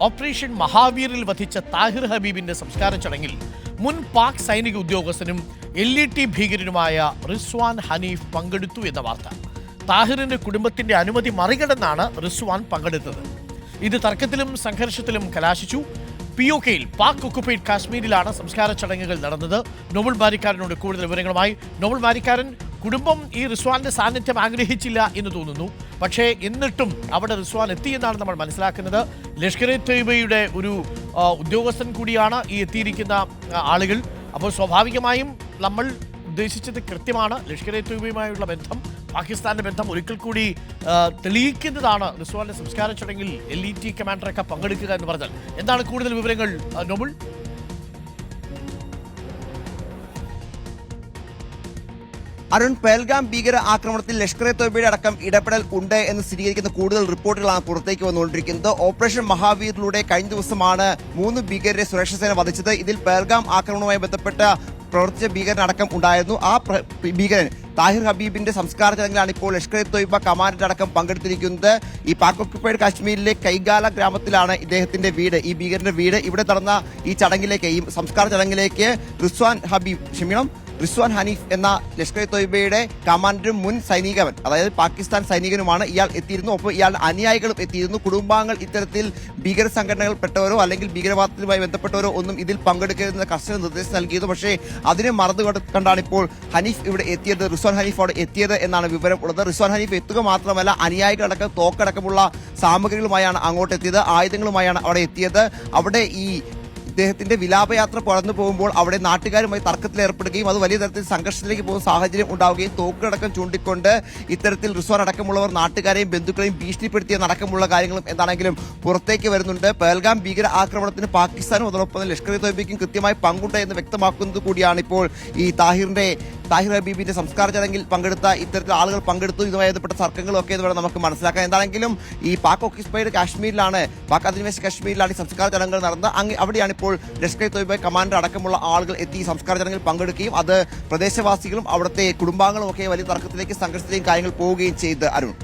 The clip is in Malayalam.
ഓപ്പറേഷൻ മഹാവീറിൽ വധിച്ച താഹിർ ഹബീബിന്റെ സംസ്കാര ചടങ്ങിൽ മുൻ പാക് സൈനിക ഉദ്യോഗസ്ഥനും LET ഭീകരനുമായ റിസ്വാൻ ഹനീഫ് പങ്കെടുത്തു എന്ന വാർത്ത. താഹിറിന്റെ കുടുംബത്തിന്റെ അനുമതി മറികടന്നാണ് റിസ്വാൻ പങ്കെടുത്തത്. ഇത് തർക്കത്തിലും സംഘർഷത്തിലും കലാശിച്ചു. POKയിൽ പാക് ഒക്കുപൈഡ് കാശ്മീരിലാണ് സംസ്കാര ചടങ്ങുകൾ നടന്നത്. നോബൽ ബാരിക്കാരനോട് കൂടുതൽ വിവരങ്ങളുമായി. നോബൽ ബാരിക്കാരൻ, കുടുംബം ഈ റിസ്വാന്റെ സാന്നിധ്യം ആഗ്രഹിച്ചില്ല എന്ന് തോന്നുന്നു. പക്ഷേ എന്നിട്ടും അവിടെ റിസ്വാൻ എത്തിയെന്നാണ് നമ്മൾ മനസ്സിലാക്കുന്നത്. ലഷ്കർ-ഇ-തൊയ്ബയുടെ ഒരു ഉദ്യോഗസ്ഥൻ കൂടിയാണ് ഈ എത്തിയിരിക്കുന്ന ആളുകൾ. അപ്പോൾ സ്വാഭാവികമായും നമ്മൾ ഉദ്ദേശിച്ചത് കൃത്യമാണ്. ലഷ്കർ-ഇ-തൊയ്ബയുമായുള്ള ബന്ധം, പാകിസ്ഥാന്റെ ബന്ധം ഒരിക്കൽ കൂടി തെളിയിക്കുന്നതാണ് റിസ്വാന്റെ സംസ്കാര ചടങ്ങിൽ LET കമാൻഡറൊക്കെ പങ്കെടുക്കുക എന്ന് പറഞ്ഞാൽ. എന്താണ് കൂടുതൽ വിവരങ്ങൾ നോബൽ? അരുൺ, പേൽഗാം ഭീകര ആക്രമണത്തിൽ ലഷ്കർ-ഇ-തൊയ്ബയുടെ അടക്കം ഇടപെടൽ ഉണ്ട് എന്ന് സ്ഥിരീകരിക്കുന്ന കൂടുതൽ റിപ്പോർട്ടുകളാണ് പുറത്തേക്ക് വന്നുകൊണ്ടിരിക്കുന്നത്. ഓപ്പറേഷൻ മഹാവീറിലൂടെ കഴിഞ്ഞ ദിവസമാണ് 3 ഭീകരരെ സുരക്ഷാ സേന വധിച്ചത്. ഇതിൽ പേൽഗാം ആക്രമണവുമായി ബന്ധപ്പെട്ട പ്രവർത്തിച്ച ഭീകരനടക്കം ഉണ്ടായിരുന്നു. ആ ഭീകരൻ താഹിർ ഹബീബിന്റെ സംസ്കാര ചടങ്ങിലാണ് ഇപ്പോൾ ലഷ്കർ-ഇ-തൊയ്ബ കമാൻഡർ അടക്കം പങ്കെടുത്തിരിക്കുന്നത്. ഈ പാക് ഒക്കുപൈഡ് കാശ്മീരിലെ കൈഗാല ഗ്രാമത്തിലാണ് ഇദ്ദേഹത്തിന്റെ വീട്, ഈ ഭീകരന്റെ വീട്. ഇവിടെ നടന്ന ഈ ചടങ്ങിലേക്ക്, ഈ സംസ്കാര ചടങ്ങിലേക്ക് റിസ്വാൻ ഹനീഫ് എന്ന ലഷ്കർ-ഇ-തൊയ്ബയുടെ കമാൻഡറും മുൻ സൈനികവൻ, അതായത് പാകിസ്ഥാൻ സൈനികനുമാണ് ഇയാൾ എത്തിയിരുന്നു. ഒപ്പം ഇയാളുടെ അനുയായികളും എത്തിയിരുന്നു. കുടുംബാംഗങ്ങൾ ഇത്തരത്തിൽ ഭീകര സംഘടനകൾ പെട്ടവരോ അല്ലെങ്കിൽ ഭീകരവാദത്തിനുമായി ബന്ധപ്പെട്ടവരോ ഒന്നും ഇതിൽ പങ്കെടുക്കരുതെന്ന് കർശന നിർദ്ദേശം നൽകിയത്. പക്ഷേ അതിനെ മറന്നുകൊണ്ടാണ് ഇപ്പോൾ ഹനീഫ് ഇവിടെ എത്തിയത്, റിസ്വാൻ ഹനീഫ് അവിടെ എത്തിയത് എന്നാണ് വിവരം ഉള്ളത്. റിസ്വാൻ ഹനീഫ് എത്തുക മാത്രമല്ല, അനുയായികളടക്കം തോക്കടക്കമുള്ള സാമഗ്രികളുമായാണ് അങ്ങോട്ട് എത്തിയത്, ആയുധങ്ങളുമായാണ് അവിടെ എത്തിയത്. അവിടെ ഈ ഇദ്ദേഹത്തിന്റെ വിലാപയാത്ര പറന്നു പോകുമ്പോൾ അവിടെ നാട്ടുകാരുമായി തർക്കത്തിൽ ഏർപ്പെടുകയും അത് വലിയ തരത്തിൽ സംഘർഷത്തിലേക്ക് പോകുന്ന സാഹചര്യം ഉണ്ടാവുകയും തോക്കടക്കം ചൂണ്ടിക്കൊണ്ട് ഇത്തരത്തിൽ റിസ്വാൻ അടക്കമുള്ളവർ നാട്ടുകാരെയും ബന്ധുക്കളെയും ഭീഷണിപ്പെടുത്തിയ നടക്കമുള്ള കാര്യങ്ങളും എന്താണെങ്കിലും പുറത്തേക്ക് വരുന്നുണ്ട്. പേൽഗാം ഭീകര ആക്രമണത്തിന് പാകിസ്ഥാനും അതോടൊപ്പം ലഷ്കർ-ഇ-തൊയ്ബയ്ക്കും കൃത്യമായി പങ്കുണ്ട് എന്ന് വ്യക്തമാക്കുന്നത് കൂടിയാണ് ഇപ്പോൾ ഈ താഹിർ ഹബീബിന്റെ സംസ്കാര ചടങ്ങിൽ പങ്കെടുത്ത ഇത്തരത്തിൽ ആളുകൾ പങ്കെടുത്തു ഇതുമായി ബന്ധപ്പെട്ട തർക്കങ്ങളും ഒക്കെ എന്ന് വേണം നമുക്ക് മനസ്സിലാക്കാൻ. എന്താണെങ്കിലും ഈ പാക് ഒക്കുപൈഡ് കാശ്മീരിലാണ്, പാക് അധിനിവേശ കാശ്മീരിലാണ് ഈ സംസ്കാര ചടങ്ങുകൾ നടന്നത്. അവിടെയാണ് ഇപ്പോൾ ലഷ്കർ-ഇ-തൊയ്ബ കമാൻഡർ അടക്കമുള്ള ആളുകൾ എത്തി ഈ സംസ്കാര ചടങ്ങിൽ പങ്കെടുക്കുകയും അത് പ്രദേശവാസികളും അവിടുത്തെ കുടുംബാംഗങ്ങളും ഒക്കെ വലിയ തർക്കത്തിലേക്ക് സംഘർഷത്തിലേക്കും കാര്യങ്ങൾ പോവുകയും ചെയ്ത്. അരുൺ.